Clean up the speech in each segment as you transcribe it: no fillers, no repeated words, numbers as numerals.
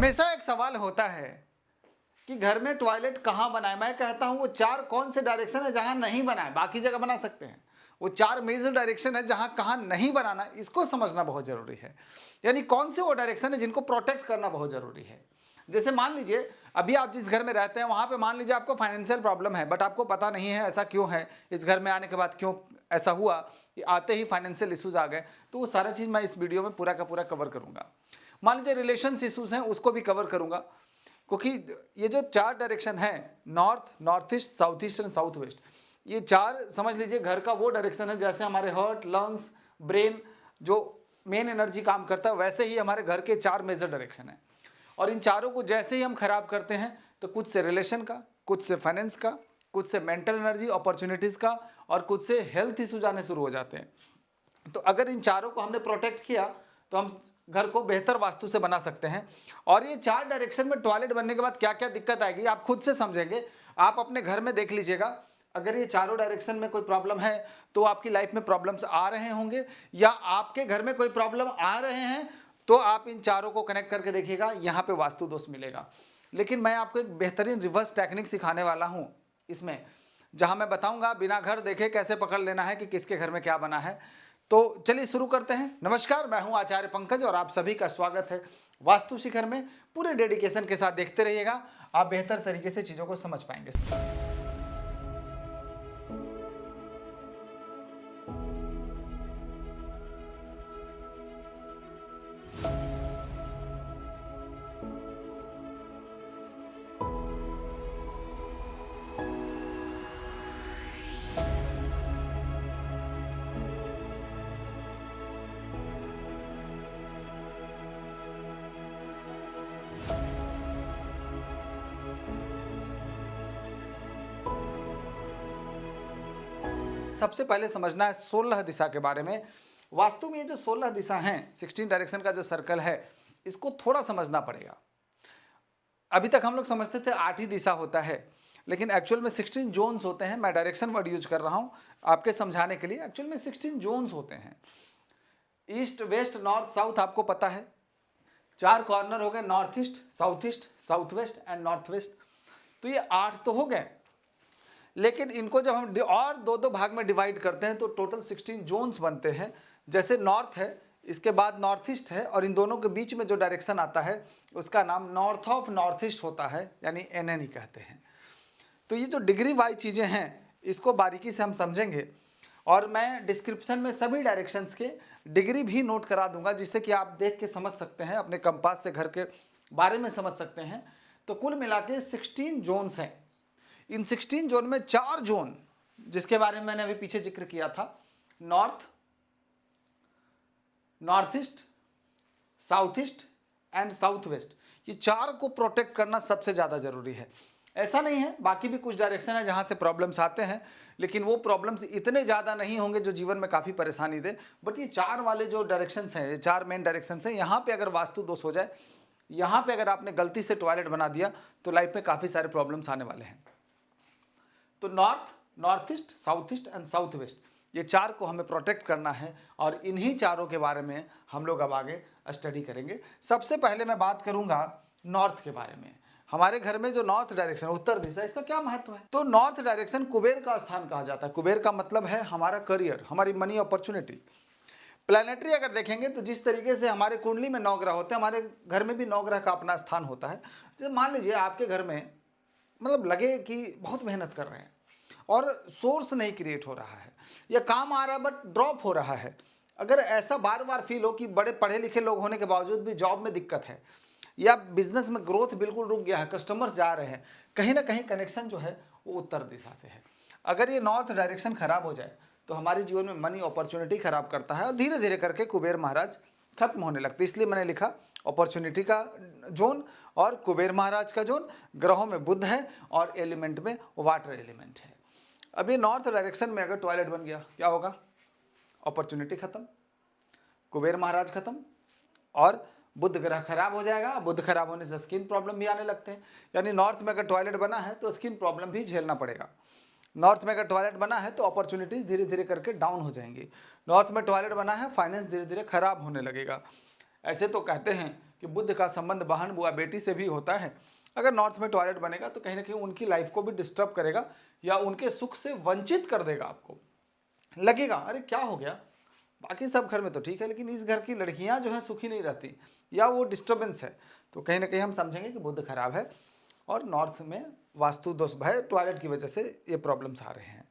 हमेशा एक सवाल होता है कि घर में टॉयलेट कहाँ बनाए। मैं कहता हूं वो चार कौन से डायरेक्शन है जहां नहीं बनाए, बाकी जगह बना सकते हैं। वो चार मेजर डायरेक्शन है जहां कहाँ नहीं बनाना, इसको समझना बहुत जरूरी है। यानी कौन से वो डायरेक्शन है जिनको प्रोटेक्ट करना बहुत जरूरी है। जैसे मान लीजिए अभी आप जिस घर में रहते हैं वहां पे मान लीजिए आपको फाइनेंशियल प्रॉब्लम है, बट आपको पता नहीं है ऐसा क्यों है, इस घर में आने के बाद क्यों ऐसा हुआ कि आते ही फाइनेंशियल इश्यूज आ गए। तो वो सारा चीज मैं इस वीडियो में पूरा का पूरा कवर करूंगा। मान लीजिए रिलेशन इश्यूज हैं, उसको भी कवर करूंगा, क्योंकि ये जो चार डायरेक्शन है, north, north east, south east and south west, ये चार समझ लीजिए घर का वो डायरेक्शन है जैसे हमारे हार्ट, लंग्स, ब्रेन जो मेन एनर्जी काम करता है, वैसे ही हमारे घर के चार मेजर डायरेक्शन है। और इन चारों को जैसे ही हम खराब करते हैं तो कुछ से रिलेशन का, कुछ से फाइनेंस का, कुछ से मेंटल एनर्जी अपॉर्चुनिटीज का, और कुछ से हेल्थ इशू आने शुरू हो जाते हैं। तो अगर इन चारों को हमने प्रोटेक्ट किया तो हम घर को बेहतर वास्तु से बना सकते हैं। और ये चार डायरेक्शन में टॉयलेट बनने के बाद क्या क्या दिक्कत आएगी आप खुद से समझेंगे। आप अपने घर में देख लीजिएगा, अगर ये चारों डायरेक्शन में कोई प्रॉब्लम है तो आपकी लाइफ में प्रॉब्लम्स आ रहे होंगे, या आपके घर में कोई प्रॉब्लम आ रहे हैं तो आप इन चारों को कनेक्ट करके देखिएगा, यहाँ पे वास्तु दोष मिलेगा। लेकिन मैं आपको एक बेहतरीन रिवर्स टेक्निक सिखाने वाला हूँ इसमें, जहां मैं बताऊंगा बिना घर देखे कैसे पकड़ लेना है कि किसके घर में क्या बना है। तो चलिए शुरू करते हैं। नमस्कार, मैं हूं आचार्य पंकज और आप सभी का स्वागत है वास्तु शिखर में। पूरे डेडिकेशन के साथ देखते रहिएगा, आप बेहतर तरीके से चीजों को समझ पाएंगे। सबसे पहले समझना है 16 दिशा के बारे में। वास्तु में ये जो 16 दिशा हैं, 16 डायरेक्शन का जो सर्कल है, इसको थोड़ा समझना पड़ेगा। अभी तक हम लोग समझते थे 8 ही दिशा होता है, लेकिन एक्चुअल में 16 जोन्स होते हैं। मैं डायरेक्शन वर्ड यूज कर रहा हूं आपके समझाने के लिए। एक्चुअल में 16 जोन्स होते हैं। ईस्ट, वेस्ट, नॉर्थ, साउथ आपको पता है। चार कॉर्नर हो गए, north east, south west and north west. तो ये 8 तो हो गए, लेकिन इनको जब हम और दो दो भाग में डिवाइड करते हैं तो टोटल 16 जोन्स बनते हैं। जैसे नॉर्थ है, इसके बाद नॉर्थ ईस्ट है, और इन दोनों के बीच में जो डायरेक्शन आता है उसका नाम नॉर्थ ऑफ नॉर्थ ईस्ट होता है, यानी एनएन ही कहते हैं। तो ये जो डिग्री वाइज चीज़ें हैं इसको बारीकी से हम समझेंगे, और मैं डिस्क्रिप्शन में सभी डायरेक्शंस के डिग्री भी नोट करा दूंगा, जिससे कि आप देख के समझ सकते हैं, अपने कंपास से घर के बारे में समझ सकते हैं। तो कुल मिला के 16 जोन्स हैं। इन 16 जोन में 4 जोन जिसके बारे में मैंने अभी पीछे जिक्र किया था, north, north east, south east and south west, ये चार को प्रोटेक्ट करना सबसे ज़्यादा जरूरी है। ऐसा नहीं है, बाकी भी कुछ डायरेक्शन है जहां से प्रॉब्लम्स आते हैं, लेकिन वो प्रॉब्लम्स इतने ज़्यादा नहीं होंगे जो जीवन में काफ़ी परेशानी दे। बट ये चार वाले जो डायरेक्शंस हैं, ये चार मेन डायरेक्शंस हैं, यहाँ पे अगर वास्तु दोष हो जाए, यहाँ पे अगर आपने गलती से टॉयलेट बना दिया तो लाइफ में काफ़ी सारे प्रॉब्लम्स आने वाले हैं। तो north, north east, south east and south west, ये चार को हमें प्रोटेक्ट करना है, और इन्हीं चारों के बारे में हम लोग अब आगे स्टडी करेंगे। सबसे पहले मैं बात करूंगा नॉर्थ के बारे में। हमारे घर में जो नॉर्थ डायरेक्शन, उत्तर दिशा, इसका क्या महत्व है? तो नॉर्थ डायरेक्शन कुबेर का स्थान कहा जाता है। कुबेर का मतलब है हमारा करियर, हमारी मनी अपॉर्चुनिटी। प्लानिटरी अगर देखेंगे तो जिस तरीके से हमारे कुंडली में 9 ग्रह होते हैं, हमारे घर में भी 9 ग्रह का अपना स्थान होता है। जैसे मान लीजिए आपके घर में मतलब लगे कि बहुत मेहनत कर रहे हैं और सोर्स नहीं क्रिएट हो रहा है, या काम आ रहा है बट ड्रॉप हो रहा है, अगर ऐसा बार बार फील हो कि बड़े पढ़े लिखे लोग होने के बावजूद भी जॉब में दिक्कत है, या बिजनेस में ग्रोथ बिल्कुल रुक गया है, कस्टमर्स जा रहे हैं, कहीं ना कहीं कनेक्शन जो है वो उत्तर दिशा से है। अगर ये नॉर्थ डायरेक्शन खराब हो जाए तो हमारे जीवन में मनी अपॉर्चुनिटी खराब करता है, और धीरे धीरे करके कुबेर महाराज खत्म होने लगते। इसलिए मैंने लिखा अपॉर्चुनिटी का जोन और कुबेर महाराज का जोन। ग्रहों में बुध है और एलिमेंट में वाटर एलिमेंट है। अब ये नॉर्थ डायरेक्शन में अगर टॉयलेट बन गया, क्या होगा? अपॉर्चुनिटी खत्म, कुबेर महाराज खत्म, और बुध ग्रह खराब हो जाएगा। बुध खराब होने से स्किन प्रॉब्लम भी आने लगते हैं। यानी नॉर्थ में अगर टॉयलेट बना है तो स्किन प्रॉब्लम भी झेलना पड़ेगा। नॉर्थ में अगर टॉयलेट बना है तो अपॉर्चुनिटीज धीरे धीरे करके डाउन हो जाएंगी। नॉर्थ में टॉयलेट बना है, फाइनेंस धीरे धीरे खराब होने लगेगा। ऐसे तो कहते हैं कि बुध का संबंध बहन बुआ बेटी से भी होता है। अगर नॉर्थ में टॉयलेट बनेगा तो कहीं ना कहीं उनकी लाइफ को भी डिस्टर्ब करेगा या उनके सुख से वंचित कर देगा। आपको लगेगा अरे क्या हो गया, बाकी सब घर में तो ठीक है लेकिन इस घर की लड़कियां जो हैं सुखी नहीं रहती या वो डिस्टर्बेंस है, तो कहीं ना कहीं हम समझेंगे कि बुध खराब है और नॉर्थ में वास्तु दोष है, टॉयलेट की वजह से ये प्रॉब्लम्स आ रहे हैं।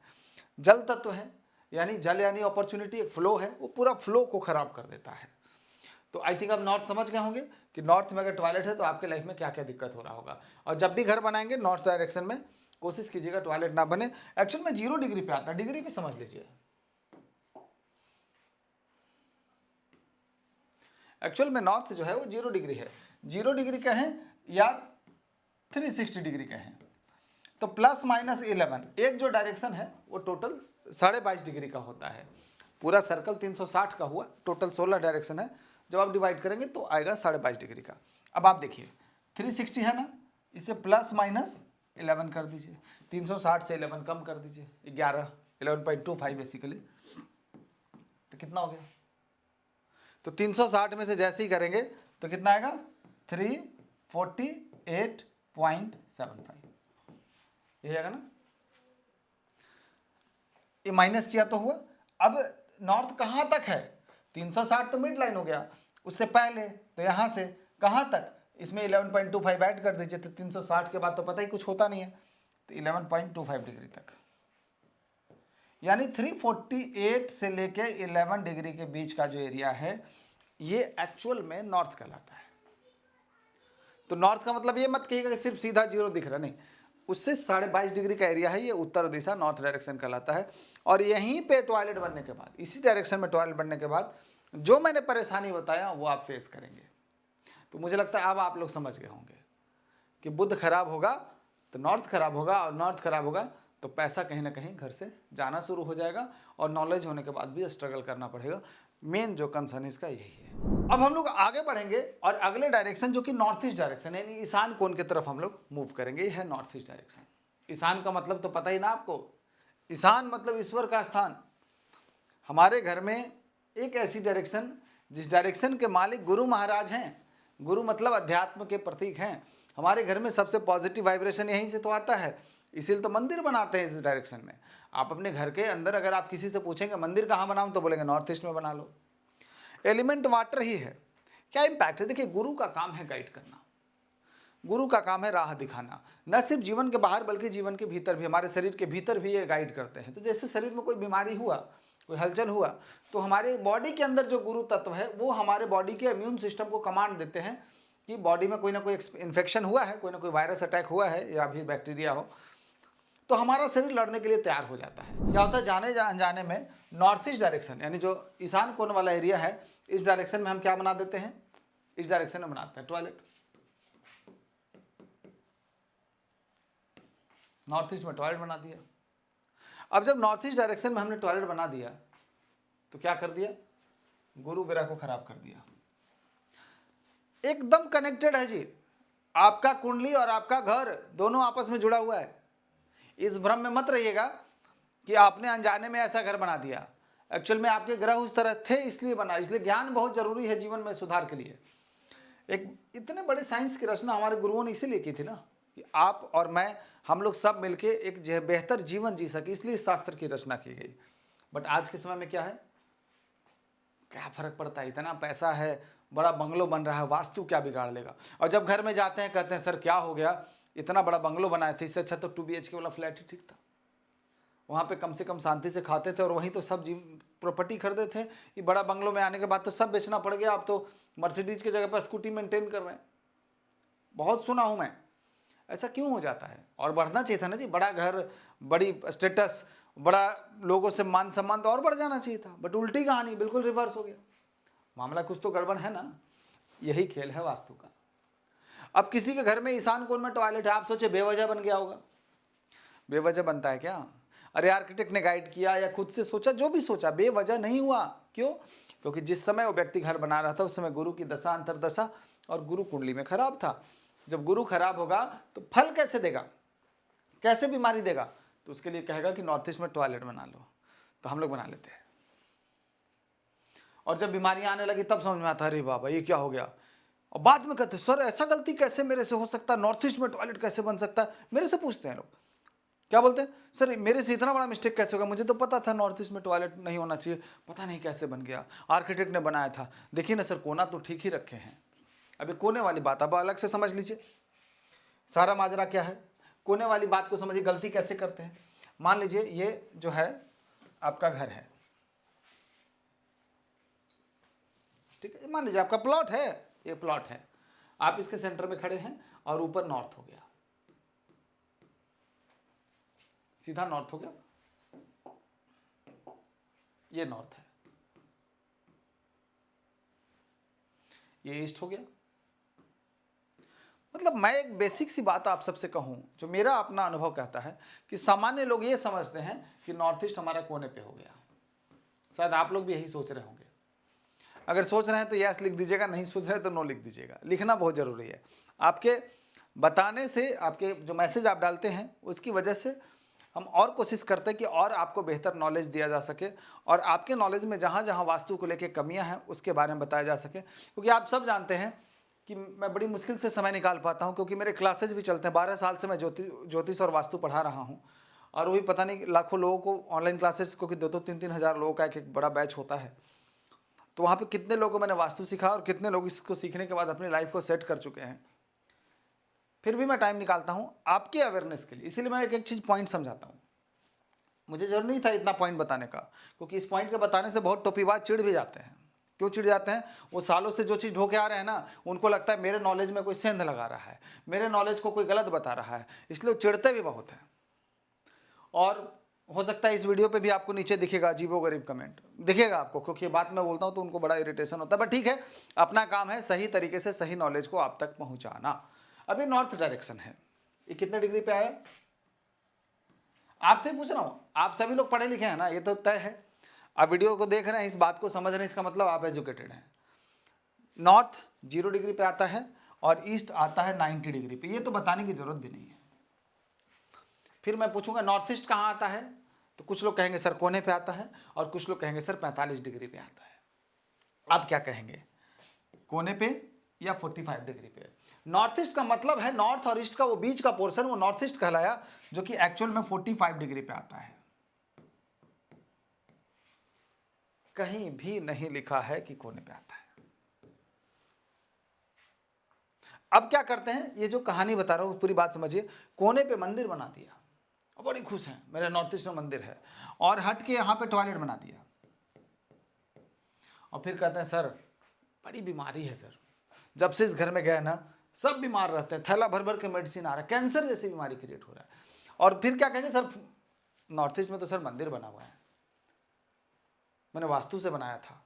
जल तत्व है, यानी जल यानी अपॉर्चुनिटी, एक फ्लो है, वो पूरा फ्लो को खराब कर देता है। तो आई थिंक आप नॉर्थ समझ गए होंगे कि नॉर्थ में अगर टॉयलेट है तो आपके लाइफ में क्या क्या दिक्कत हो रहा होगा। और जब भी घर बनाएंगे नॉर्थ डायरेक्शन में कोशिश कीजिएगा टॉयलेट ना बने। एक्चुअल में 0 डिग्री पे आता है, डिग्री भी समझ लीजिए। एक्चुअल में नॉर्थ जो है वो 0 डिग्री है, 0 डिग्री कहें या 360 डिग्री कहें तो प्लस माइनस 11, एक जो डायरेक्शन है वो टोटल 22.5 डिग्री का होता है। पूरा सर्कल 360 का हुआ, टोटल 16 डायरेक्शन है, जब आप डिवाइड करेंगे तो आएगा 22.5 डिग्री का। अब आप देखिए 360 है ना, इसे प्लस माइनस 11 कर दीजिए, 360 से 11 कम कर दीजिए, 11, 11.25 बेसिकली, तो कितना हो गया? तो 360 में से जैसे ही करेंगे तो कितना आएगा? 348.75, यही आएगा ना। ये माइनस किया तो हुआ। अब नॉर्थ कहाँ तक है? 360 तो मिड लाइन हो गया, उससे पहले तो यहाँ से कहाँ तक, इसमें 11.25 ऐड कर दीजिए, तो 360 के बाद तो पता ही कुछ होता नहीं है, तो 11.25 डिग्री तक, यानी 348 से लेके 11 डिग्री के बीच का जो एरिया है ये एक्चुअल में नॉर्थ कहलाता है। तो नॉर्थ का मतलब ये मत कहिएगा कि सिर्फ सीधा 0 दिख रहा, नहीं, उससे 22.5 डिग्री का एरिया है, ये उत्तर दिशा नॉर्थ डायरेक्शन कहलाता है। और यहीं पे टॉयलेट बनने के बाद, इसी डायरेक्शन में टॉयलेट बनने के बाद जो मैंने परेशानी बताया वो आप फेस करेंगे। तो मुझे लगता है अब आप लोग समझ गए होंगे कि बुध खराब होगा तो नॉर्थ खराब होगा, और नॉर्थ खराब होगा तो पैसा कहीं ना कहीं घर से जाना शुरू हो जाएगा, और नॉलेज होने के बाद भी स्ट्रगल करना पड़ेगा। मेन जो कंसर्न इसका यही है। अब हम लोग आगे बढ़ेंगे और अगले डायरेक्शन जो कि नॉर्थ ईस्ट डायरेक्शन यानी ईशान कोण की तरफ हम लोग मूव करेंगे, ये है नॉर्थ ईस्ट डायरेक्शन। ईशान का मतलब तो पता ही ना आपको, ईशान मतलब ईश्वर का स्थान। हमारे घर में एक ऐसी डायरेक्शन जिस डायरेक्शन के मालिक गुरु महाराज हैं, गुरु मतलब अध्यात्म के प्रतीक हैं, हमारे घर में सबसे पॉजिटिव वाइब्रेशन यहीं से तो आता है, इसीलिए तो मंदिर बनाते हैं इस डायरेक्शन में। आप अपने घर के अंदर अगर आप किसी से पूछेंगे मंदिर कहाँ बनाऊं तो बोलेंगे नॉर्थ ईस्ट में बना लो। एलिमेंट वाटर ही है। क्या इम्पैक्ट है? देखिए, गुरु का काम है गाइड करना, गुरु का काम है राह दिखाना, न सिर्फ जीवन के बाहर बल्कि जीवन के भीतर भी, हमारे शरीर के भीतर भी ये गाइड करते हैं। तो जैसे शरीर में कोई बीमारी हुआ, कोई हलचल हुआ, तो हमारे बॉडी के अंदर जो गुरु तत्व है वो हमारे बॉडी के इम्यून सिस्टम को कमांड देते हैं कि बॉडी में कोई ना कोई इन्फेक्शन हुआ है, कोई ना कोई वायरस अटैक हुआ है या फिर बैक्टीरिया हो, तो हमारा शरीर लड़ने के लिए तैयार हो जाता है। क्या होता है, जाने अनजाने में नॉर्थ ईस्ट डायरेक्शन यानी जो ईशान कोण वाला एरिया है, इस डायरेक्शन में हम क्या बना देते हैं, इस डायरेक्शन में बनाते हैं टॉयलेट। नॉर्थ ईस्ट में टॉयलेट बना दिया। अब जब नॉर्थ ईस्ट डायरेक्शन में हमने टॉयलेट बना दिया तो क्या कर दिया, गुरु ग्रह को खराब कर दिया। एकदम कनेक्टेड है जी, आपका कुंडली और आपका घर दोनों आपस में जुड़ा हुआ है। इस भ्रम में मत रहिएगा कि आपने अनजाने में ऐसा घर बना दिया। एक्चुअल में आपके ग्रह उस तरह थे इसलिए बना, इसलिए ज्ञान बहुत जरूरी है जीवन में सुधार के लिए। एक इतने बड़े साइंस की रचना हमारे गुरुओं ने इसीलिए की थी ना, कि आप और मैं, हम लोग सब मिलके एक बेहतर जीवन जी सके, इसलिए इस शास्त्र की रचना की गई। बट आज के समय में क्या है, क्या फर्क पड़ता है, इतना पैसा है, बड़ा बंगलो बन रहा है, वास्तु क्या बिगाड़ लेगा। और जब घर में जाते हैं कहते हैं सर क्या हो गया, इतना बड़ा बंगलो बनाए थे, इससे अच्छा तो 2 BHK वाला फ्लैट ही ठीक था, वहाँ पे कम से कम शांति से खाते थे और वहीं तो सब प्रॉपर्टी खरीदे थे। ये बड़ा बंगलो में आने के बाद तो सब बेचना पड़ गया, आप तो मर्सिडीज की जगह पर स्कूटी मेंटेन कर रहे हैं। बहुत सुना हूँ मैं, ऐसा क्यों हो जाता है? और बढ़ना चाहिए था ना जी, बड़ा घर, बड़ी स्टेटस, बड़ा लोगों से मान सम्मान तो और बढ़ जाना चाहिए था, बट उल्टी कहानी, बिल्कुल रिवर्स हो गया। मामला कुछ तो गड़बड़ है ना, यही खेल है वास्तु का। अब किसी के घर में ईशान कोण में टॉयलेट है, आप सोचे बेवजह बन गया होगा। बेवजह बनता है क्या? अरे आर्किटेक्ट ने गाइड किया या खुद से सोचा, जो भी सोचा, बेवजह नहीं हुआ। क्यों? क्योंकि जिस समय वो व्यक्ति घर बना रहा था उस समय गुरु की दशा अंतरदशा और गुरु कुंडली में खराब था। जब गुरु खराब होगा तो फल कैसे देगा, कैसे बीमारी देगा? तो उसके लिए कहेगा कि नॉर्थ ईस्ट में टॉयलेट बना लो, तो हम लोग बना लेते हैं। और जब बीमारियां आने लगी तब समझ में आता है अरे बाबा ये क्या हो गया, और बाद में कहते सर ऐसा गलती कैसे मेरे से हो सकता है, नॉर्थ ईस्ट में टॉयलेट कैसे बन सकता है, मेरे से पूछते हैं लोग। क्या बोलते हैं, सर मेरे से इतना बड़ा मिस्टेक कैसे होगा, मुझे तो पता था नॉर्थ ईस्ट में टॉयलेट नहीं होना चाहिए, पता नहीं कैसे बन गया, आर्किटेक्ट ने बनाया था। देखिए ना सर, कोना तो ठीक ही रखे हैं। अभी कोने वाली बात अब अलग से समझ लीजिए। सारा माजरा क्या है, कोने वाली बात को समझिए, गलती कैसे करते हैं। मान लीजिए ये जो है आपका घर है, ठीक है, मान लीजिए आपका प्लॉट है, ये प्लॉट है, आप इसके सेंटर में खड़े हैं और ऊपर नॉर्थ हो गया, सीधा नॉर्थ हो गया, ये नॉर्थ है, ये ईस्ट हो गया। मतलब मैं एक बेसिक सी बात आप सबसे कहूं, जो मेरा अपना अनुभव कहता है कि सामान्य लोग ये समझते हैं कि नॉर्थ ईस्ट हमारा कोने पे हो गया। शायद आप लोग भी यही सोच रहे होंगे। अगर सोच रहे हैं तो यस लिख दीजिएगा, नहीं सोच रहे हैं तो नो लिख दीजिएगा। लिखना बहुत ज़रूरी है। आपके बताने से, आपके जो मैसेज आप डालते हैं उसकी वजह से हम और कोशिश करते हैं कि और आपको बेहतर नॉलेज दिया जा सके, और आपके नॉलेज में जहाँ जहाँ वास्तु को लेकर कमियाँ हैं उसके बारे में बताया जा सके। क्योंकि आप सब जानते हैं कि मैं बड़ी मुश्किल से समय निकाल पाता हूँ, क्योंकि मेरे क्लासेज भी चलते हैं। 12 साल से मैं ज्योतिष और वास्तु पढ़ा रहा हूँ, और वो भी पता नहीं लाखों लोगों को ऑनलाइन क्लासेज, क्योंकि 2-3 हज़ार लोगों का एक बड़ा बैच होता है। तो वहाँ पे कितने लोगों को मैंने वास्तु सिखा, और कितने लोग इसको सीखने के बाद अपनी लाइफ को सेट कर चुके हैं। फिर भी मैं टाइम निकालता हूँ आपके अवेयरनेस के लिए। इसीलिए मैं एक एक चीज़ पॉइंट समझाता हूँ। मुझे जरूर नहीं था इतना पॉइंट बताने का, क्योंकि इस पॉइंट के बताने से बहुत टोपीबाज चिढ़ भी जाते हैं। क्यों चिढ़ जाते हैं, वो सालों से जो चीज़ ढोके आ रहे हैं ना, उनको लगता है मेरे नॉलेज में कोई सेंध लगा रहा है, मेरे नॉलेज को कोई गलत बता रहा है, इसलिए वो चिढ़ते भी बहुत हैं। और हो सकता है इस वीडियो पे भी आपको नीचे दिखेगा अजीबोगरीब कमेंट दिखेगा आपको, क्योंकि ये बात मैं बोलता हूँ तो उनको बड़ा इरिटेशन होता है। बट ठीक है, अपना काम है सही तरीके से सही नॉलेज को आप तक पहुँचाना। अभी नॉर्थ डायरेक्शन है, ये कितने डिग्री पे आया, आपसे पूछ रहा हूँ। आप सभी लोग पढ़े लिखे हैं ना, ये तो तय है। आप वीडियो को देख रहे हैं, इस बात को समझ रहे हैं, इसका मतलब आप एजुकेटेड हैं। नॉर्थ 0 डिग्री पे आता है और ईस्ट आता है 90 डिग्री पे, ये तो बताने की जरूरत भी नहीं है। फिर मैं पूछूंगा नॉर्थ ईस्ट कहाँ आता है, तो कुछ लोग कहेंगे सर कोने पे आता है, और कुछ लोग कहेंगे सर 45 डिग्री पे आता है। आप क्या कहेंगे, कोने पे या 45 डिग्री पे? नॉर्थ ईस्ट का मतलब है नॉर्थ और ईस्ट का वो बीच का पोर्शन, वो नॉर्थ ईस्ट कहलाया, जो कि एक्चुअल में 45 डिग्री पे आता है। कहीं भी नहीं लिखा है कि कोने पे आता है। अब क्या करते हैं, ये जो कहानी बता रहा हूं पूरी बात समझिए। कोने पे मंदिर बना दिया, बड़ी खुश हैं, मेरे नॉर्थ ईस्ट में मंदिर है, और हट के यहाँ पे टॉयलेट बना दिया। और फिर कहते हैं सर बड़ी बीमारी है सर, जब से इस घर में गए ना सब बीमार रहते हैं, थैला भर भर के मेडिसिन आ रहा है, कैंसर जैसी बीमारी क्रिएट हो रहा है। और फिर क्या कहेंगे, सर नॉर्थ ईस्ट में तो सर मंदिर बना हुआ है, मैंने वास्तु से बनाया था।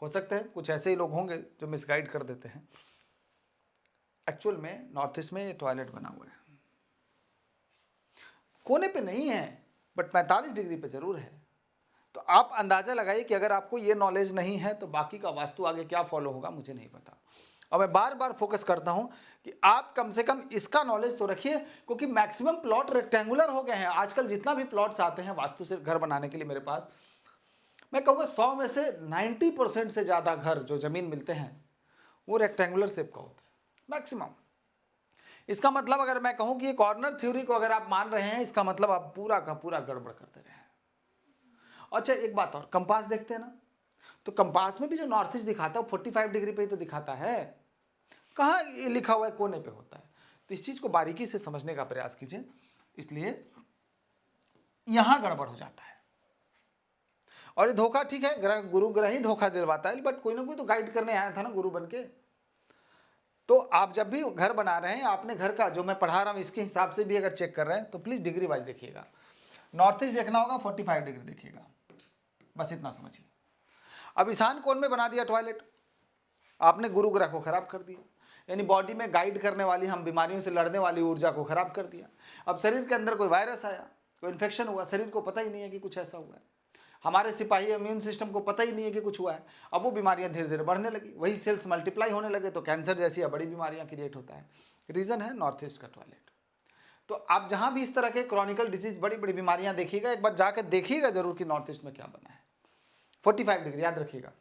हो सकता है कुछ ऐसे ही लोग होंगे जो मिसगाइड कर देते हैं। एक्चुअल में नॉर्थ ईस्ट में टॉयलेट बना हुआ है, कोने पे नहीं है, बट 45 डिग्री पे जरूर है। तो आप अंदाजा लगाइए कि अगर आपको ये नॉलेज नहीं है तो बाकी का वास्तु आगे क्या फॉलो होगा, मुझे नहीं पता। और मैं बार बार फोकस करता हूं कि आप कम से कम इसका नॉलेज तो रखिए, क्योंकि मैक्सिमम प्लॉट रेक्टेंगुलर हो गए हैं आजकल। जितना भी प्लॉट्स आते हैं वास्तु से घर बनाने के लिए मेरे पास, मैं कहूँगा 100 में से 90% से ज़्यादा घर जो ज़मीन मिलते हैं वो रेक्टेंगुलर शेप का होता है मैक्सिमम। इसका मतलब अगर मैं कहूँ कि ये कॉर्नर थ्योरी को अगर आप मान रहे हैं, इसका मतलब आप पूरा का पूरा गड़बड़ करते रहे हैं। अच्छा एक बात और, कंपास देखते हैं ना, तो कंपास में भी जो नॉर्थ ईस्ट दिखाता है वो 45 डिग्री पे ही तो दिखाता है, कहाँ ये लिखा हुआ है कोने पे होता है। तो इस चीज़ को बारीकी से समझने का प्रयास कीजिए, इसलिए यहाँ गड़बड़ हो जाता है। और ये धोखा ठीक है, ग्रह गुरु ग्रह ही धोखा दिलवाता है, बट कोई ना कोई तो गाइड करने आया था ना गुरु बन के। तो आप जब भी घर बना रहे हैं, आपने घर का जो मैं पढ़ा रहा हूँ इसके हिसाब से भी अगर चेक कर रहे हैं तो प्लीज़ डिग्री वाइज देखिएगा। नॉर्थ ईस्ट देखना होगा 45 डिग्री देखिएगा, बस इतना समझिए। अब ईशान कोण में बना दिया टॉयलेट, आपने गुरु ग्रह को खराब कर दिया, यानी बॉडी में गाइड करने वाली, हम बीमारियों से लड़ने वाली ऊर्जा को खराब कर दिया। अब शरीर के अंदर कोई वायरस आया, कोई इन्फेक्शन हुआ, शरीर को पता ही नहीं है कि कुछ ऐसा हुआ है, हमारे सिपाही इम्यून सिस्टम को पता ही नहीं है कि कुछ हुआ है। अब वो बीमारियां धीरे धीरे बढ़ने लगी, वही सेल्स मल्टीप्लाई होने लगे, तो कैंसर जैसी बड़ी बीमारियां क्रिएट होता है। रीज़न है नॉर्थ ईस्ट का टॉयलेट। तो आप जहां भी इस तरह के क्रॉनिकल डिजीज, बड़ी बड़ी बीमारियां देखिएगा, एक बार जाकर देखिएगा जरूर कि नॉर्थ ईस्ट में क्या बना है। 45 डिग्री याद रखिएगा।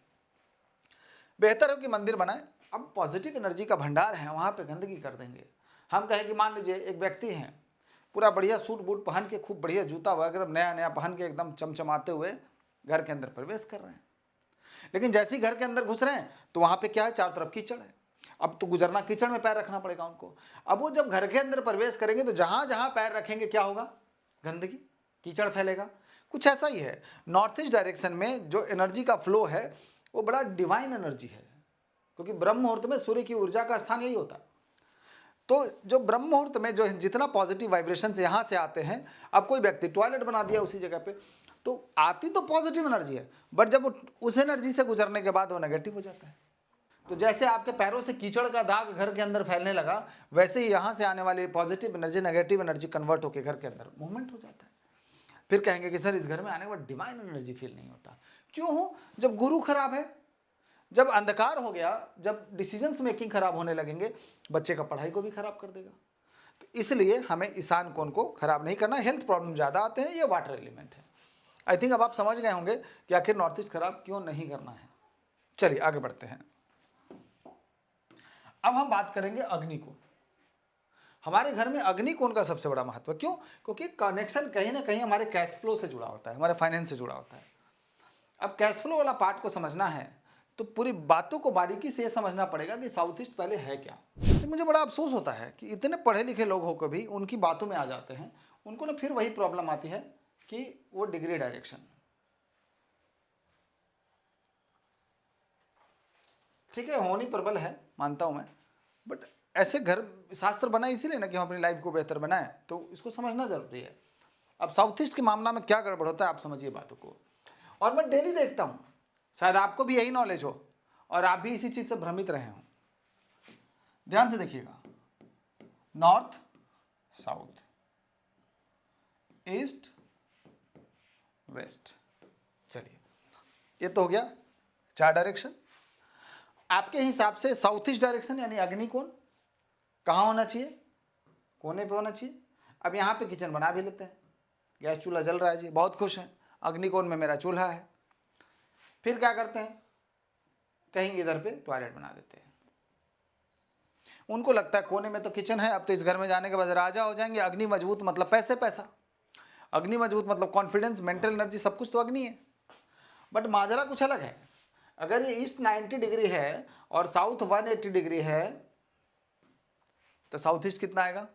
बेहतर हो कि मंदिर बनाए। अब पॉजिटिव एनर्जी का भंडार है, वहाँ पे गंदगी कर देंगे। हम कहें कि मान लीजिए एक व्यक्ति हैं, पूरा बढ़िया सूट बूट पहन के, खूब बढ़िया जूता वगैरह एकदम नया नया पहन के, एकदम चमचमाते हुए घर के अंदर प्रवेश कर रहे हैं, लेकिन जैसे ही घर के अंदर घुस रहे हैं तो वहाँ पे क्या है, चारों तरफ कीचड़ है। अब तो गुजरना, कीचड़ में पैर रखना पड़ेगा उनको। अब वो जब घर के अंदर प्रवेश करेंगे तो जहाँ जहाँ पैर रखेंगे क्या होगा, गंदगी, कीचड़ फैलेगा। कुछ ऐसा ही है, नॉर्थ ईस्ट डायरेक्शन में जो एनर्जी का फ्लो है वो बड़ा डिवाइन एनर्जी है, क्योंकि ब्रह्म मुहूर्त में सूर्य की ऊर्जा का स्थान यही होता है। तो जो ब्रह्म मुहूर्त में जो जितना पॉजिटिव वाइब्रेशन यहाँ से आते हैं, अब कोई व्यक्ति टॉयलेट बना दिया उसी जगह पे, तो आती तो पॉजिटिव एनर्जी है, बट जब उस एनर्जी से गुजरने के बाद वो नेगेटिव हो जाता है। तो जैसे आपके पैरों से कीचड़ का दाग घर के अंदर फैलने लगा, वैसे ही यहाँ से आने वाली positive energy negative energy convert होकर घर के अंदर मूवमेंट हो जाता है। फिर कहेंगे कि सर इस घर में आने के बाद डिवाइन एनर्जी फील नहीं होता। क्यों हो? जब गुरु खराब है, जब अंधकार हो गया, जब डिसीजंस मेकिंग खराब होने लगेंगे, बच्चे का पढ़ाई को भी खराब कर देगा। तो इसलिए हमें ईशान कोण को खराब नहीं करना। हेल्थ प्रॉब्लम ज़्यादा आते हैं, ये वाटर एलिमेंट है। आई थिंक अब आप समझ गए होंगे कि आखिर नॉर्थ ईस्ट खराब क्यों नहीं करना है। चलिए आगे बढ़ते हैं। अब हम बात करेंगे अग्नि कोण। हमारे घर में अग्नि कोण का सबसे बड़ा महत्व, क्यों? क्योंकि कनेक्शन कहीं ना कहीं हमारे कैश फ्लो से जुड़ा होता है, हमारे फाइनेंस से जुड़ा होता है। अब कैश फ्लो वाला पार्ट को समझना है तो पूरी बातों को बारीकी से ये समझना पड़ेगा कि साउथ ईस्ट पहले है क्या। तो मुझे बड़ा अफसोस होता है कि इतने पढ़े लिखे लोग होकर भी उनकी बातों में आ जाते हैं, उनको ना फिर वही प्रॉब्लम आती है कि वो डिग्री डायरेक्शन, ठीक है होनी प्रबल है, मानता हूं मैं, बट ऐसे घर शास्त्र बना इसीलिए ना कि हम अपनी लाइफ को बेहतर बनाएं, तो इसको समझना जरूरी है। अब साउथ ईस्ट के मामला में क्या गड़बड़ होता है आप समझिए बातों को। और मैं डेली देखता हूं, शायद आपको भी यही नॉलेज हो और आप भी इसी चीज से भ्रमित रहे हो। ध्यान से देखिएगा, नॉर्थ, साउथ, ईस्ट, वेस्ट। चलिए ये तो हो गया 4 डायरेक्शन। आपके हिसाब से साउथ ईस्ट डायरेक्शन यानी अग्नि कोण कहाँ होना चाहिए? कोने पे होना चाहिए। अब यहाँ पे किचन बना भी लेते हैं, गैस चूल्हा जल रहा है जी, बहुत खुश हैं, अग्नि कोण में मेरा चूल्हा है। फिर क्या करते हैं, कहीं इधर पे टॉयलेट बना देते हैं। उनको लगता है कोने में तो किचन है, अब तो इस घर में जाने के बाद राजा हो जाएंगे। अग्नि मजबूत मतलब पैसे पैसा, अग्नि मजबूत मतलब कॉन्फिडेंस, मेंटल एनर्जी, सब कुछ तो अग्नि है। बट माजरा कुछ अलग है। अगर ये ईस्ट 90 डिग्री है और साउथ 180 डिग्री है तो साउथ ईस्ट कितना आएगा?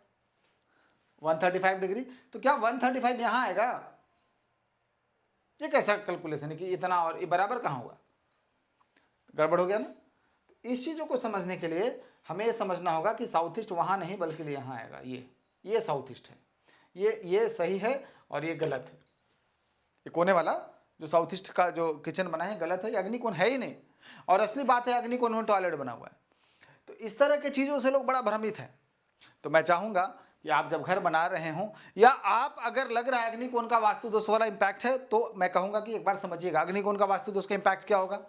135 डिग्री। तो क्या 135 यहां आएगा? ये कैसा कैलकुलेशन है कि इतना और ये बराबर कहां हुआ? गड़बड़ हो गया ना। तो इस चीजों को समझने के लिए हमें ये समझना होगा कि साउथ ईस्ट वहां नहीं बल्कि यहां आएगा। ये साउथ ईस्ट है, ये सही है और ये गलत है। ये कोने वाला जो साउथ ईस्ट का जो किचन बना है गलत है, अग्नि कोण है ही नहीं। और असली बात है अग्नि कोण में टॉयलेट बना हुआ है। तो इस तरह की चीजों से लोग बड़ा भ्रमित हैं। तो मैं चाहूंगा कि आप जब घर बना रहे हों या आप अगर लग रहा है अग्नि कोण का वास्तु दोष वाला इंपैक्ट है, तो मैं कहूंगा कि एक बार समझिएगा अग्नि कोण का वास्तु दोष का इंपैक्ट क्या होगा।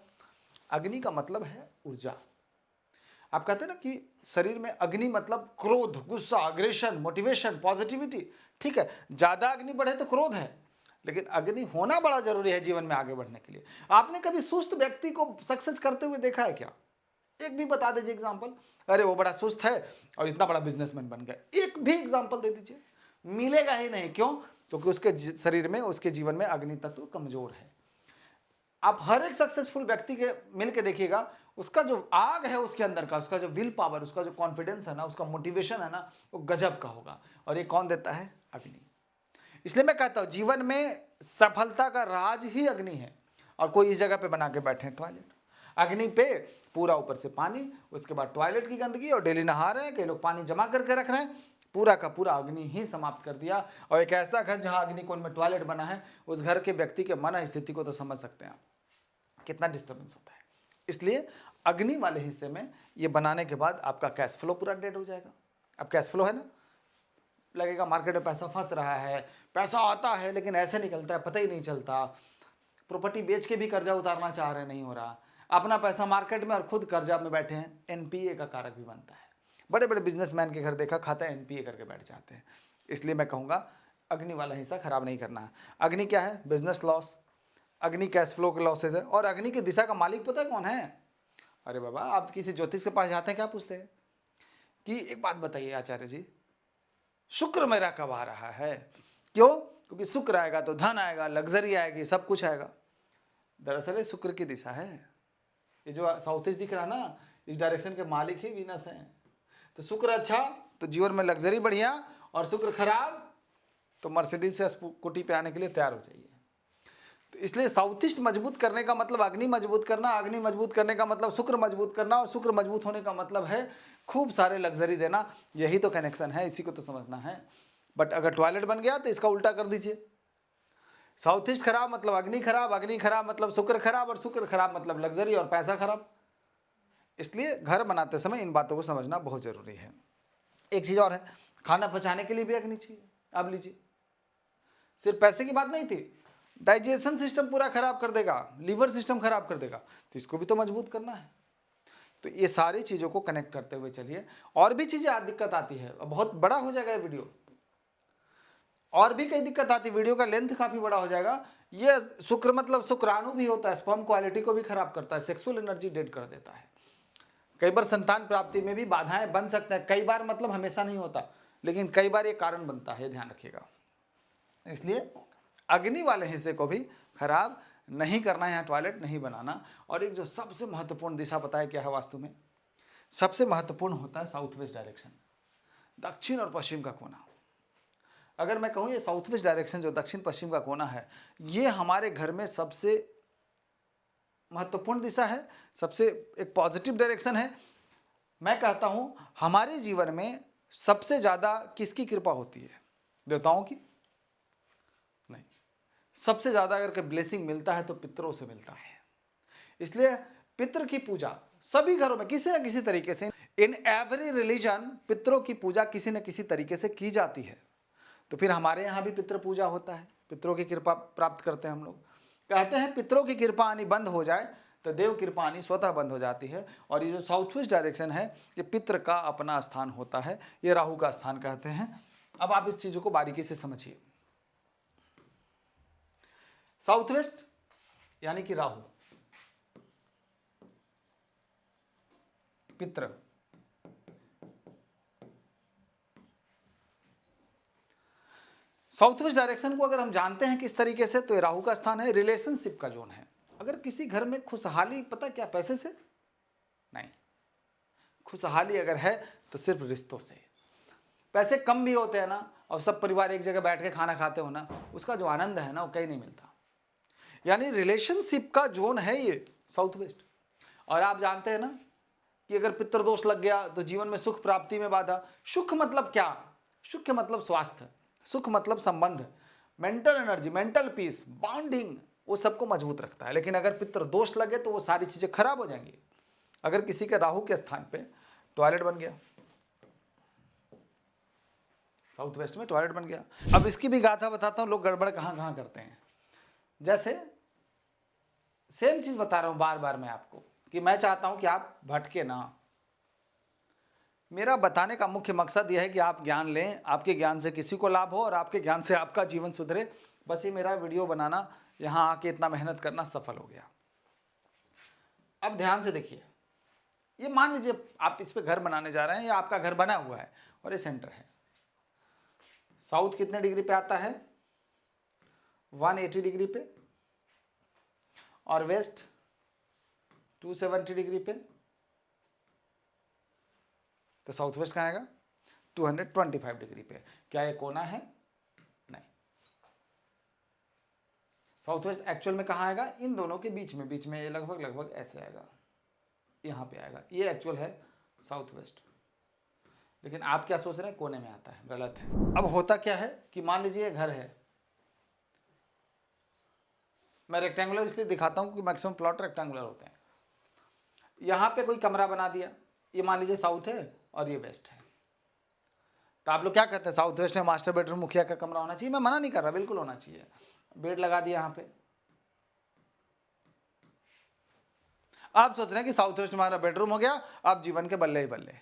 अग्नि का मतलब है ऊर्जा। आप कहते हैं ना कि शरीर में अग्नि मतलब क्रोध, गुस्सा, अग्रेशन, मोटिवेशन, पॉजिटिविटी। ठीक है, ज्यादा अग्नि बढ़े तो क्रोध है, लेकिन अग्नि होना बड़ा जरूरी है जीवन में आगे बढ़ने के लिए। आपने कभी सुस्त व्यक्ति को सक्सेस करते हुए देखा है क्या? एक भी बता दीजिए एग्जांपल। अरे वो बड़ा सुस्त है और इतना बड़ा बिजनेसमैन बन गया, एक भी एग्जांपल दे दीजिए। मिलेगा ही नहीं। क्यों? क्योंकि उसके शरीर में, उसके जीवन में अग्नि तत्व कमजोर है। आप हर एक सक्सेसफुल व्यक्ति के मिल के देखिएगा, उसका जो आग है उसके अंदर का, उसका जो विल पावर, उसका जो कॉन्फिडेंस है ना, उसका मोटिवेशन है ना, वो गजब का होगा। और ये कौन देता है? अग्नि। इसलिए मैं कहता हूं जीवन में सफलता का राज ही अग्नि है। और कोई इस जगह पे बना के बैठे हैं टॉयलेट, अग्नि पे पूरा ऊपर से पानी, उसके बाद टॉयलेट की गंदगी, और डेली नहा रहे हैं, कई लोग पानी जमा करके रख रहे हैं, पूरा का पूरा अग्नि ही समाप्त कर दिया। और एक ऐसा घर जहां अग्नि कोण में टॉयलेट बना है, उस घर के व्यक्ति के मन स्थिति को तो समझ सकते हैं आप, कितना डिस्टर्बेंस होता है। इसलिए अग्नि वाले हिस्से में ये बनाने के बाद आपका कैश फ्लो पूरा डेड हो जाएगा। अब कैश फ्लो है ना, लगेगा मार्केट में पैसा फंस रहा है, पैसा आता है लेकिन ऐसे निकलता है पता ही नहीं चलता, प्रॉपर्टी बेच के भी कर्जा उतारना चाह रहे नहीं हो रहा, अपना पैसा मार्केट में और खुद कर्जा में बैठे हैं। एनपीए का कारक भी बनता है। बड़े बड़े बिजनेसमैन के घर देखा, खाता है एनपीए करके बैठ जाते हैं। इसलिए मैं कहूँगा अग्नि वाला हिस्सा खराब नहीं करना है। अग्नि क्या है? Business loss. अग्नि कैश फ्लो के लॉसेज है। और अग्नि की दिशा का मालिक पता है कौन है? अरे बाबा, आप किसी ज्योतिष के पास जाते हैं, क्या पूछते हैं कि एक बात बताइए आचार्य जी, शुक्र मेरा कब आ रहा है? क्यों? क्योंकि शुक्र आएगा तो धन आएगा, लग्जरी आएगी, सब कुछ आएगा। दरअसल ये शुक्र की दिशा है। ये जो साउथ ईस्ट दिख रहा ना, इस डायरेक्शन के मालिक ही वीनस हैं। तो शुक्र अच्छा तो जीवन में लग्जरी बढ़िया, और शुक्र खराब तो मर्सिडीज से स्कूटी पे आने के लिए तैयार हो जाइए। तो इसलिए साउथ ईस्ट मजबूत करने का मतलब अग्नि मजबूत करना, अग्नि मजबूत करने का मतलब शुक्र मजबूत करना, और शुक्र मजबूत होने का मतलब है खूब सारे लग्जरी देना। यही तो कनेक्शन है, इसी को तो समझना है। बट अगर टॉयलेट बन गया तो इसका उल्टा कर दीजिए। साउथ ईस्ट खराब मतलब अग्नि खराब, अग्नि खराब मतलब शुक्र खराब, और शुक्र खराब मतलब लग्जरी और पैसा खराब। इसलिए घर बनाते समय इन बातों को समझना बहुत जरूरी है। एक चीज और है, खाना पचाने के लिए भी अग्नि चाहिए। अब लीजिए, सिर्फ पैसे की बात नहीं थी, डाइजेशन सिस्टम पूरा खराब कर देगा, लीवर सिस्टम खराब कर देगा, तो इसको भी तो मजबूत करना है। तो ये सारी चीजों को कनेक्ट करते हुए चलिए। और भी चीजें आज दिक्कत आती है, बहुत बड़ा हो जाएगा ये वीडियो, और भी कई दिक्कत आती है, वीडियो का लेंथ काफी बड़ा हो जाएगा। ये शुक्र मतलब शुक्राणु भी होता है, स्पर्म क्वालिटी को भी खराब करता है, सेक्सुअल एनर्जी डेड कर देता है। कई बार संतान प्राप्ति में भी बाधाएं बन सकते हैं, कई बार मतलब हमेशा नहीं होता, लेकिन कई बार ये कारण बनता है, ध्यान रखिएगा। इसलिए अग्नि वाले हिस्से को भी खराब नहीं करना है, यहाँ टॉयलेट नहीं बनाना। और एक जो सबसे महत्वपूर्ण दिशा बताया क्या है वास्तु में, सबसे महत्वपूर्ण होता है साउथ वेस्ट डायरेक्शन, दक्षिण और पश्चिम का कोना। अगर मैं कहूँ ये साउथ वेस्ट डायरेक्शन जो दक्षिण पश्चिम का कोना है, ये हमारे घर में सबसे महत्वपूर्ण दिशा है, सबसे एक पॉजिटिव डायरेक्शन है। मैं कहता हूं हमारे जीवन में सबसे ज्यादा किसकी कृपा होती है? देवताओं की? नहीं, सबसे ज्यादा अगर कोई ब्लेसिंग मिलता है तो पितरों से मिलता है। इसलिए पितृ की पूजा सभी घरों में किसी न किसी तरीके से, इन एवरी रिलीजन, पितरों की पूजा किसी न किसी तरीके से की जाती है। तो फिर हमारे यहाँ भी पितृ पूजा होता है, पितरों की कृपा प्राप्त करते हैं हम लोग। कहते हैं पितरों की कृपा आनी बंद हो जाए तो देव कृपा आनी स्वतः बंद हो जाती है। और ये जो साउथ वेस्ट डायरेक्शन है, ये पितृ का अपना स्थान होता है, ये राहु का स्थान कहते हैं। अब आप इस चीजों को बारीकी से समझिए। साउथ वेस्ट यानी कि राहु, पितृ, साउथ वेस्ट डायरेक्शन को अगर हम जानते हैं किस तरीके से, तो ये राहु का स्थान है, रिलेशनशिप का जोन है। अगर किसी घर में खुशहाली, पता क्या पैसे से नहीं, खुशहाली अगर है तो सिर्फ रिश्तों से। पैसे कम भी होते हैं ना, और सब परिवार एक जगह बैठ के खाना खाते हो ना, उसका जो आनंद है ना वो कहीं नहीं मिलता। यानी रिलेशनशिप का जोन है ये साउथ वेस्ट। और आप जानते हैं ना कि अगर पितृदोष लग गया तो जीवन में सुख प्राप्ति में बाधा। सुख मतलब क्या? सुख मतलब स्वास्थ्य, सुख मतलब संबंध, mental energy, mental peace, bonding, वो सबको मजबूत रखता है। लेकिन अगर पितृदोष लगे तो वो सारी चीजें खराब हो जाएंगी। अगर किसी के राहु के स्थान पे टॉयलेट बन गया, साउथ वेस्ट में टॉयलेट बन गया, अब इसकी भी गाथा बताता हूं, लोग गड़बड़ कहां कहां करते हैं। जैसे सेम चीज बता रहा हूं बार बार मैं आपको, कि मैं चाहता हूं कि आप भटके ना। मेरा बताने का मुख्य मकसद यह है कि आप ज्ञान लें, आपके ज्ञान से किसी को लाभ हो और आपके ज्ञान से आपका जीवन सुधरे। बस ये मेरा वीडियो बनाना, यहां आके इतना मेहनत करना सफल हो गया। अब ध्यान से देखिए, ये मान लीजिए आप इस पे घर बनाने जा रहे हैं, या आपका घर बना हुआ है और ये सेंटर है। साउथ कितने डिग्री पे आता है? 180 डिग्री पे, और वेस्ट 270 डिग्री पे। तो साउथ वेस्ट कहाँ आएगा? 225 डिग्री पे। क्या ये कोना है? नहीं। साउथ वेस्ट एक्चुअल में कहाँ आएगा? इन दोनों के बीच में, बीच में ये लगभग लगभग ऐसे आएगा, यहाँ पे आएगा। ये एक्चुअल है साउथ वेस्ट। लेकिन आप क्या सोच रहे हैं? कोने में आता है, गलत है। अब होता क्या है कि मान लीजिए घर है, मैं रेक्टेंगुलर इसलिए दिखाता हूँ कि मैक्सिमम प्लॉट रेक्टेंगुलर होते हैं। यहाँ पे कोई कमरा बना दिया, ये मान लीजिए साउथ है और ये वेस्ट है। तो आप लोग क्या कहते हैं? साउथ वेस्ट में मास्टर बेडरूम, मुखिया का कमरा होना चाहिए। मैं मना नहीं कर रहा, बिल्कुल होना चाहिए। बेड लगा दिया यहाँ पे, आप सोच रहे हैं कि साउथ वेस्ट में हमारा बेडरूम हो गया, आप जीवन के बल्ले ही बल्ले।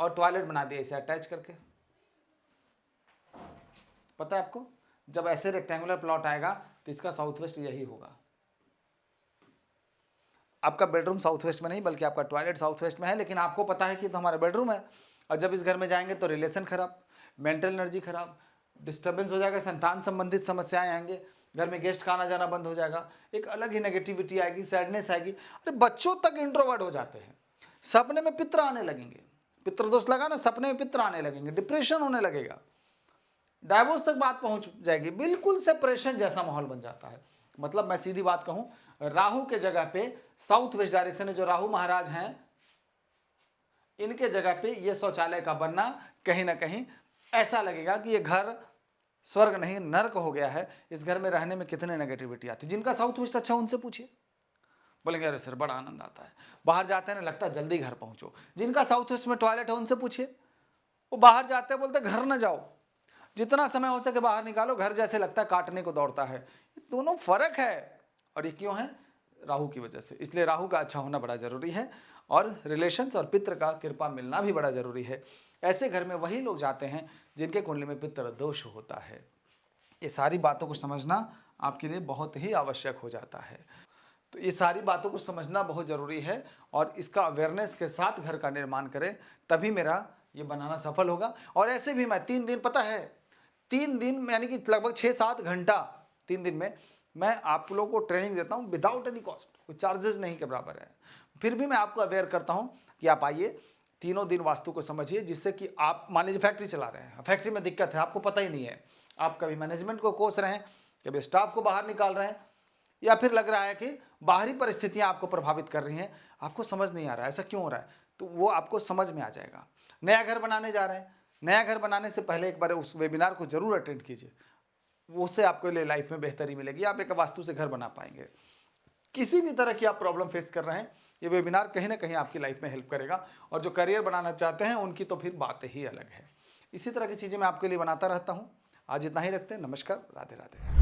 और टॉयलेट बना दिया इसे अटैच करके। पता है आपको, जब ऐसे रेक्टेंगुलर प्लॉट आएगा तो इसका साउथ वेस्ट यही होगा। आपका बेडरूम साउथ वेस्ट में नहीं बल्कि आपका टॉयलेट साउथ वेस्ट में है, लेकिन आपको पता है कि तो हमारा बेडरूम है। और जब इस घर में जाएंगे तो रिलेशन खराब, मेंटल एनर्जी खराब, डिस्टर्बेंस हो जाएगा, संतान संबंधित समस्याएं आएंगे, घर में गेस्ट का आना जाना बंद हो जाएगा, एक अलग ही नेगेटिविटी आएगी, सैडनेस आएगी। अरे बच्चों तक इंट्रोवर्ट हो जाते हैं, सपने में पित्र आने लगेंगे, पितृदोष लगा ना, सपने में पित्र आने लगेंगे, डिप्रेशन होने लगेगा, डाइवोर्स तक बात पहुंच जाएगी, बिल्कुल सेपरेशन जैसा माहौल बन जाता है। मतलब मैं सीधी बात कहूं, राहु के जगह पे साउथ वेस्ट डायरेक्शन में जो राहु महाराज हैं, इनके जगह पे ये शौचालय का बनना कहीं ना कहीं ऐसा लगेगा कि ये घर स्वर्ग नहीं नर्क हो गया है। इस घर में रहने में कितने नेगेटिविटी आती है। जिनका साउथ वेस्ट अच्छा उनसे पूछिए, बोलेंगे अरे सर बड़ा आनंद आता है, बाहर जाते हैं ना लगता है जल्दी घर पहुंचो। जिनका साउथ वेस्ट में टॉयलेट है उनसे पूछिए, वो बाहर जाते हैं बोलते घर ना जाओ, जितना समय हो सके बाहर निकालो, घर जैसे लगता है काटने को दौड़ता है। दोनों फर्क है, और ये क्यों है? राहु की वजह से। इसलिए राहु का अच्छा होना बड़ा जरूरी है, और रिलेशंस और पितृ का कृपा मिलना भी बड़ा जरूरी है। ऐसे घर में वही लोग जाते हैं जिनके कुंडली में पितृ दोष होता है। ये सारी बातों को समझना आपके लिए बहुत ही आवश्यक हो जाता है। तो ये सारी बातों को समझना बहुत ज़रूरी है, और इसका अवेयरनेस के साथ घर का निर्माण करें, तभी मेरा ये बनाना सफल होगा। और ऐसे भी मैं 3 दिन, पता है 3 दिन यानी कि लगभग 6-7 घंटा 3 दिन में मैं आप लोगों को ट्रेनिंग देता हूँ विदाउट एनी कॉस्ट, कोई चार्जेस नहीं के बराबर है। फिर भी मैं आपको अवेयर करता हूँ कि आप आइए, तीनों दिन वास्तु को समझिए, जिससे कि आप मान लीजिए फैक्ट्री चला रहे हैं, फैक्ट्री में दिक्कत है, आपको पता ही नहीं है, आप कभी मैनेजमेंट को कोस रहे हैं, कभी स्टाफ को बाहर निकाल रहे हैं, या फिर लग रहा है कि बाहरी परिस्थितियां आपको प्रभावित कर रही हैं, आपको समझ नहीं आ रहा है ऐसा क्यों हो रहा है, तो वो आपको समझ में आ जाएगा। नया घर बनाने जा रहे हैं, नया घर बनाने से पहले एक बार उस वेबिनार को जरूर अटेंड कीजिए, उससे आपको लिए लाइफ में बेहतरी मिलेगी, आप एक वास्तु से घर बना पाएंगे। किसी भी तरह की आप प्रॉब्लम फेस कर रहे हैं, ये वेबिनार कहीं ना कहीं आपकी लाइफ में हेल्प करेगा, और जो करियर बनाना चाहते हैं उनकी तो फिर बात ही अलग है। इसी तरह की चीज़ें मैं आपके लिए बनाता रहता हूँ। आज इतना ही रखते हैं, नमस्कार, राधे राधे।